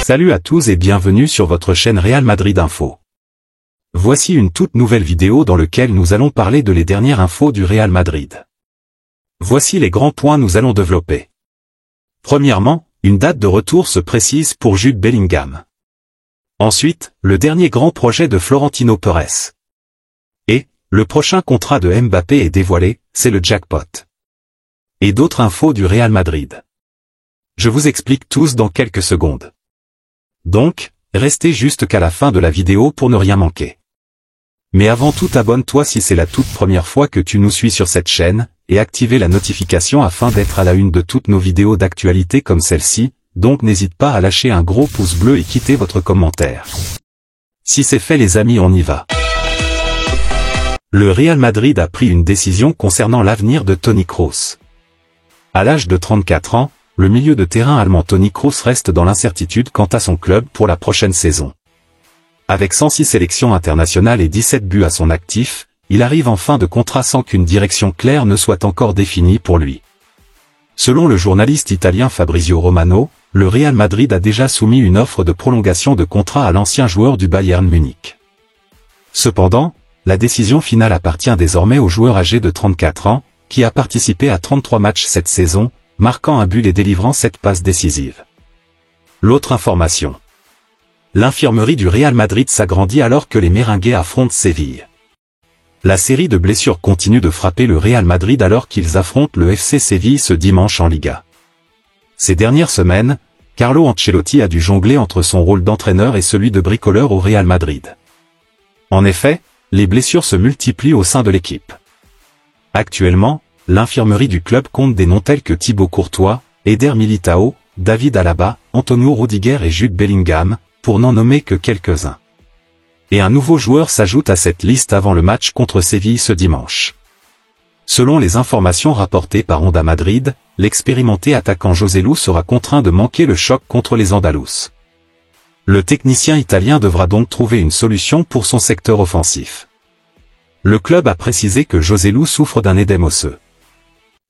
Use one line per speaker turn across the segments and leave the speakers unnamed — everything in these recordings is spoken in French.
Salut à tous et bienvenue sur votre chaîne Real Madrid Info. Voici une toute nouvelle vidéo dans laquelle nous allons parler de les dernières infos du Real Madrid. Voici les grands points nous allons développer. Premièrement, une date de retour se précise pour Jude Bellingham. Ensuite, le dernier grand projet de Florentino Pérez. Et, le prochain contrat de Mbappé est dévoilé, c'est le jackpot. Et d'autres infos du Real Madrid. Je vous explique tous dans quelques secondes. Donc, restez juste qu'à la fin de la vidéo pour ne rien manquer. Mais avant tout, abonne-toi si c'est la toute première fois que tu nous suis sur cette chaîne, et activez la notification afin d'être à la une de toutes nos vidéos d'actualité comme celle-ci, donc n'hésite pas à lâcher un gros pouce bleu et quitter votre commentaire. Si c'est fait les amis, on y va. Le Real Madrid a pris une décision concernant l'avenir de Toni Kroos. À l'âge de 34 ans, le milieu de terrain allemand Toni Kroos reste dans l'incertitude quant à son club pour la prochaine saison. Avec 106 sélections internationales et 17 buts à son actif, il arrive en fin de contrat sans qu'une direction claire ne soit encore définie pour lui. Selon le journaliste italien Fabrizio Romano, le Real Madrid a déjà soumis une offre de prolongation de contrat à l'ancien joueur du Bayern Munich. Cependant, la décision finale appartient désormais au joueur âgé de 34 ans, qui a participé à 33 matchs cette saison, marquant un but et délivrant 7 passes décisives. L'autre information. L'infirmerie du Real Madrid s'agrandit alors que les Merengues affrontent Séville. La série de blessures continue de frapper le Real Madrid alors qu'ils affrontent le FC Séville ce dimanche en Liga. Ces dernières semaines, Carlo Ancelotti a dû jongler entre son rôle d'entraîneur et celui de bricoleur au Real Madrid. En effet, les blessures se multiplient au sein de l'équipe. Actuellement, l'infirmerie du club compte des noms tels que Thibaut Courtois, Eder Militao, David Alaba, Antonio Rudiger et Jude Bellingham, pour n'en nommer que quelques-uns. Et un nouveau joueur s'ajoute à cette liste avant le match contre Séville ce dimanche. Selon les informations rapportées par Onda Madrid, l'expérimenté attaquant Joselu sera contraint de manquer le choc contre les Andalous. Le technicien italien devra donc trouver une solution pour son secteur offensif. Le club a précisé que Joselu souffre d'un édème osseux.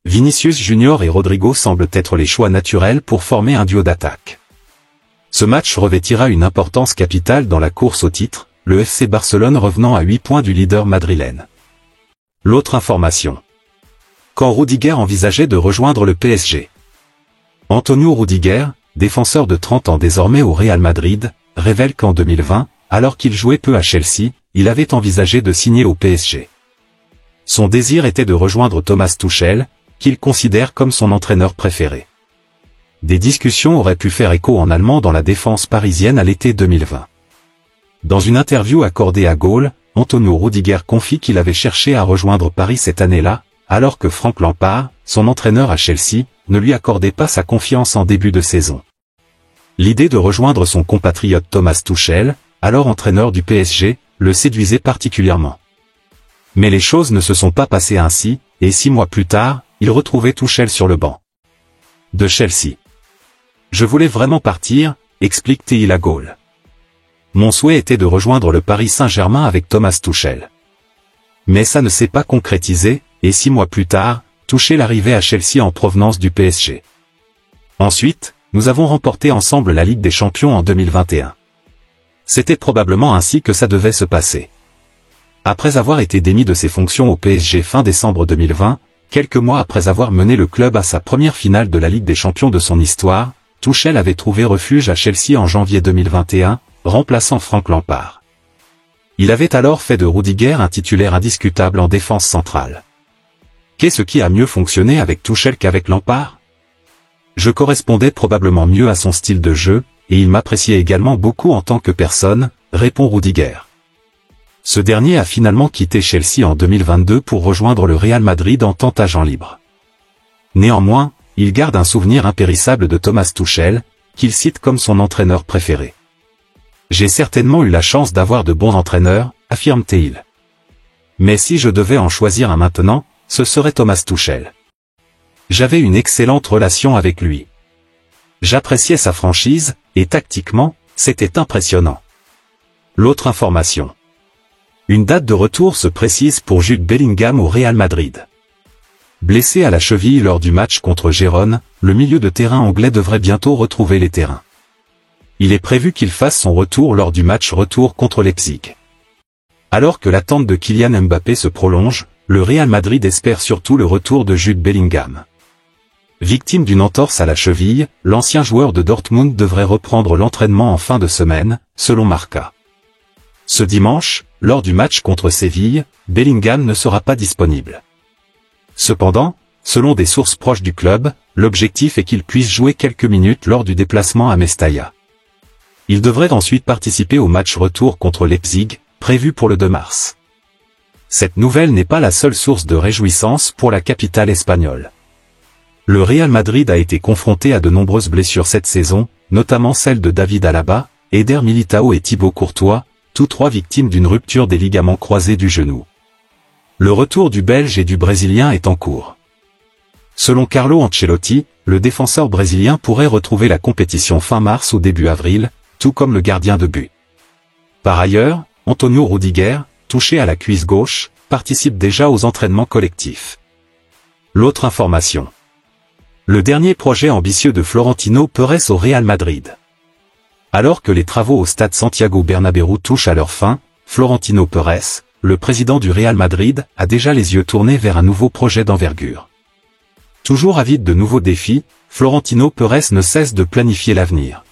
Vinicius Junior et Rodrigo semblent être les choix naturels pour former un duo d'attaque. Ce match revêtira une importance capitale dans la course au titre, le FC Barcelone revenant à 8 points du leader madrilène. L'autre information. Quand Rudiger envisageait de rejoindre le PSG. Antonio Rudiger, défenseur de 30 ans désormais au Real Madrid, révèle qu'en 2020, alors qu'il jouait peu à Chelsea, il avait envisagé de signer au PSG. Son désir était de rejoindre Thomas Tuchel, qu'il considère comme son entraîneur préféré. Des discussions auraient pu faire écho en allemand dans la défense parisienne à l'été 2020. Dans une interview accordée à Goal, Antonio Rudiger confie qu'il avait cherché à rejoindre Paris cette année-là, alors que Frank Lampard, son entraîneur à Chelsea, ne lui accordait pas sa confiance en début de saison. L'idée de rejoindre son compatriote Thomas Tuchel, alors entraîneur du PSG, le séduisait particulièrement. Mais les choses ne se sont pas passées ainsi, et 6 mois plus tard, il retrouvait Tuchel sur le banc de Chelsea. Je voulais vraiment partir, explique-t-il à Goal. Mon souhait était de rejoindre le Paris Saint-Germain avec Thomas Tuchel. Mais ça ne s'est pas concrétisé, et 6 mois plus tard, Tuchel arrivait à Chelsea en provenance du PSG. Ensuite, nous avons remporté ensemble la Ligue des Champions en 2021. C'était probablement ainsi que ça devait se passer. Après avoir été démis de ses fonctions au PSG fin décembre 2020, quelques mois après avoir mené le club à sa première finale de la Ligue des Champions de son histoire, Tuchel avait trouvé refuge à Chelsea en janvier 2021, remplaçant Frank Lampard. Il avait alors fait de Rudiger un titulaire indiscutable en défense centrale. Qu'est-ce qui a mieux fonctionné avec Tuchel qu'avec Lampard? Je correspondais probablement mieux à son style de jeu, et il m'appréciait également beaucoup en tant que personne, répond Rudiger. Ce dernier a finalement quitté Chelsea en 2022 pour rejoindre le Real Madrid en tant qu'agent libre. Néanmoins, il garde un souvenir impérissable de Thomas Tuchel, qu'il cite comme son entraîneur préféré. J'ai certainement eu la chance d'avoir de bons entraîneurs, affirme-t-il. Mais si je devais en choisir un maintenant, ce serait Thomas Tuchel. J'avais une excellente relation avec lui. J'appréciais sa franchise, et tactiquement, c'était impressionnant. L'autre information. Une date de retour se précise pour Jude Bellingham au Real Madrid. Blessé à la cheville lors du match contre Gérone, le milieu de terrain anglais devrait bientôt retrouver les terrains. Il est prévu qu'il fasse son retour lors du match retour contre Leipzig. Alors que l'attente de Kylian Mbappé se prolonge, le Real Madrid espère surtout le retour de Jude Bellingham. Victime d'une entorse à la cheville, l'ancien joueur de Dortmund devrait reprendre l'entraînement en fin de semaine, selon Marca. Ce dimanche, lors du match contre Séville, Bellingham ne sera pas disponible. Cependant, selon des sources proches du club, l'objectif est qu'il puisse jouer quelques minutes lors du déplacement à Mestalla. Il devrait ensuite participer au match retour contre Leipzig, prévu pour le 2 mars. Cette nouvelle n'est pas la seule source de réjouissance pour la capitale espagnole. Le Real Madrid a été confronté à de nombreuses blessures cette saison, notamment celles de David Alaba, Eder Militao et Thibaut Courtois, tous trois victimes d'une rupture des ligaments croisés du genou. Le retour du Belge et du Brésilien est en cours. Selon Carlo Ancelotti, le défenseur brésilien pourrait retrouver la compétition fin mars ou début avril, tout comme le gardien de but. Par ailleurs, Antonio Rudiger, touché à la cuisse gauche, participe déjà aux entraînements collectifs. L'autre information. Le dernier projet ambitieux de Florentino Pérez au Real Madrid. Alors que les travaux au stade Santiago Bernabéu touchent à leur fin, Florentino Pérez, le président du Real Madrid, a déjà les yeux tournés vers un nouveau projet d'envergure. Toujours avide de nouveaux défis, Florentino Pérez ne cesse de planifier l'avenir.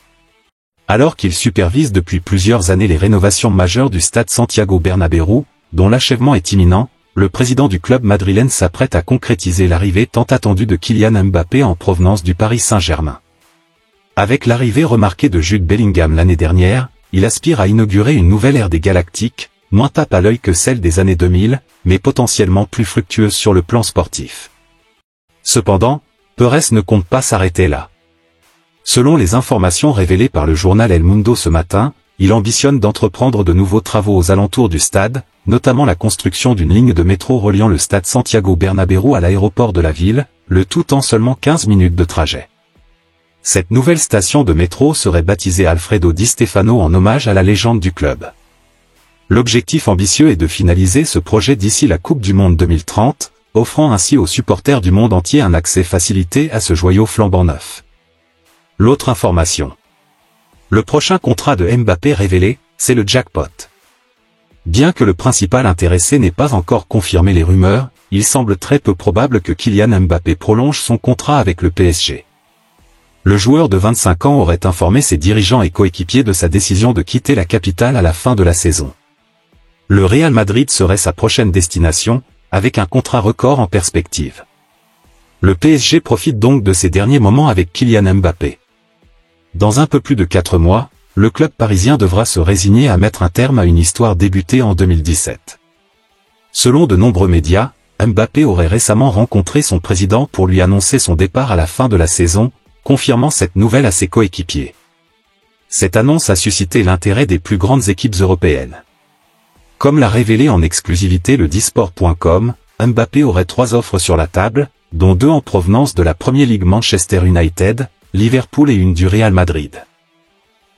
Alors qu'il supervise depuis plusieurs années les rénovations majeures du stade Santiago Bernabéu, dont l'achèvement est imminent, le président du club madrilène s'apprête à concrétiser l'arrivée tant attendue de Kylian Mbappé en provenance du Paris Saint-Germain. Avec l'arrivée remarquée de Jude Bellingham l'année dernière, il aspire à inaugurer une nouvelle ère des Galactiques, moins tape à l'œil que celle des années 2000, mais potentiellement plus fructueuse sur le plan sportif. Cependant, Pérez ne compte pas s'arrêter là. Selon les informations révélées par le journal El Mundo ce matin, il ambitionne d'entreprendre de nouveaux travaux aux alentours du stade, notamment la construction d'une ligne de métro reliant le stade Santiago Bernabéu à l'aéroport de la ville, le tout en seulement 15 minutes de trajet. Cette nouvelle station de métro serait baptisée Alfredo Di Stefano en hommage à la légende du club. L'objectif ambitieux est de finaliser ce projet d'ici la Coupe du Monde 2030, offrant ainsi aux supporters du monde entier un accès facilité à ce joyau flambant neuf. L'autre information. Le prochain contrat de Mbappé révélé, c'est le jackpot. Bien que le principal intéressé n'ait pas encore confirmé les rumeurs, il semble très peu probable que Kylian Mbappé prolonge son contrat avec le PSG. Le joueur de 25 ans aurait informé ses dirigeants et coéquipiers de sa décision de quitter la capitale à la fin de la saison. Le Real Madrid serait sa prochaine destination, avec un contrat record en perspective. Le PSG profite donc de ces derniers moments avec Kylian Mbappé. Dans un peu plus de 4 mois, le club parisien devra se résigner à mettre un terme à une histoire débutée en 2017. Selon de nombreux médias, Mbappé aurait récemment rencontré son président pour lui annoncer son départ à la fin de la saison, confirmant cette nouvelle à ses coéquipiers. Cette annonce a suscité l'intérêt des plus grandes équipes européennes. Comme l'a révélé en exclusivité le Disport.com, Mbappé aurait 3 offres sur la table, dont 2 en provenance de la Premier League Manchester United, Liverpool et une du Real Madrid.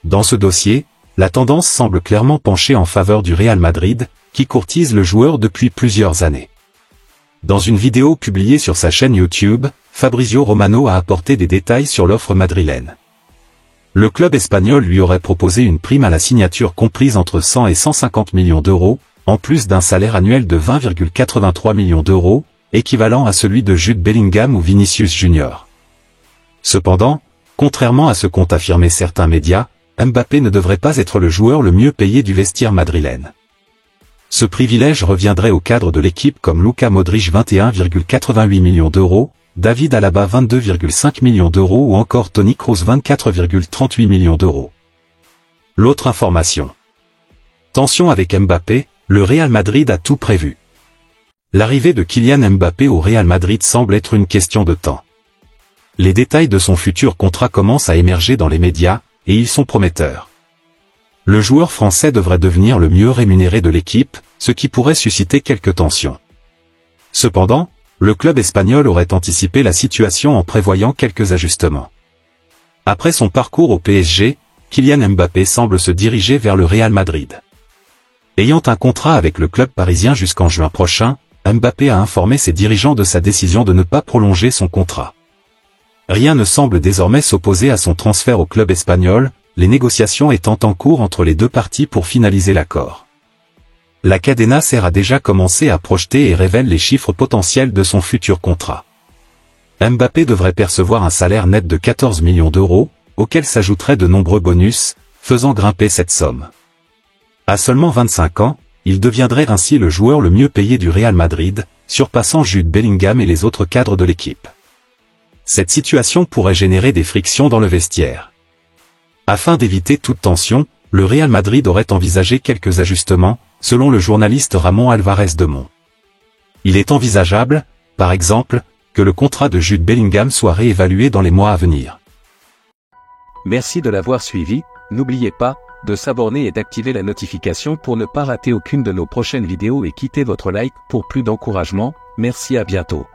Dans ce dossier, la tendance semble clairement pencher en faveur du Real Madrid, qui courtise le joueur depuis plusieurs années. Dans une vidéo publiée sur sa chaîne YouTube, Fabrizio Romano a apporté des détails sur l'offre madrilène. Le club espagnol lui aurait proposé une prime à la signature comprise entre 100 et 150 millions d'euros, en plus d'un salaire annuel de 20,83 millions d'euros, équivalent à celui de Jude Bellingham ou Vinicius Junior. Cependant, contrairement à ce qu'ont affirmé certains médias, Mbappé ne devrait pas être le joueur le mieux payé du vestiaire madrilène. Ce privilège reviendrait au cadre de l'équipe comme Luka Modric 21,88 millions d'euros, David Alaba 22,5 millions d'euros ou encore Toni Kroos 24,38 millions d'euros. L'autre information. Tension avec Mbappé, le Real Madrid a tout prévu. L'arrivée de Kylian Mbappé au Real Madrid semble être une question de temps. Les détails de son futur contrat commencent à émerger dans les médias, et ils sont prometteurs. Le joueur français devrait devenir le mieux rémunéré de l'équipe, ce qui pourrait susciter quelques tensions. Cependant, le club espagnol aurait anticipé la situation en prévoyant quelques ajustements. Après son parcours au PSG, Kylian Mbappé semble se diriger vers le Real Madrid. Ayant un contrat avec le club parisien jusqu'en juin prochain, Mbappé a informé ses dirigeants de sa décision de ne pas prolonger son contrat. Rien ne semble désormais s'opposer à son transfert au club espagnol, les négociations étant en cours entre les deux parties pour finaliser l'accord. La Cadena Ser a déjà commencé à projeter et révèle les chiffres potentiels de son futur contrat. Mbappé devrait percevoir un salaire net de 14 millions d'euros, auquel s'ajouteraient de nombreux bonus, faisant grimper cette somme. À seulement 25 ans, il deviendrait ainsi le joueur le mieux payé du Real Madrid, surpassant Jude Bellingham et les autres cadres de l'équipe. Cette situation pourrait générer des frictions dans le vestiaire. Afin d'éviter toute tension, le Real Madrid aurait envisagé quelques ajustements, selon le journaliste Ramon Alvarez de Mon. Il est envisageable, par exemple, que le contrat de Jude Bellingham soit réévalué dans les mois à venir.
Merci de l'avoir suivi, n'oubliez pas de s'abonner et d'activer la notification pour ne pas rater aucune de nos prochaines vidéos et quittez votre like pour plus d'encouragement. Merci, à bientôt.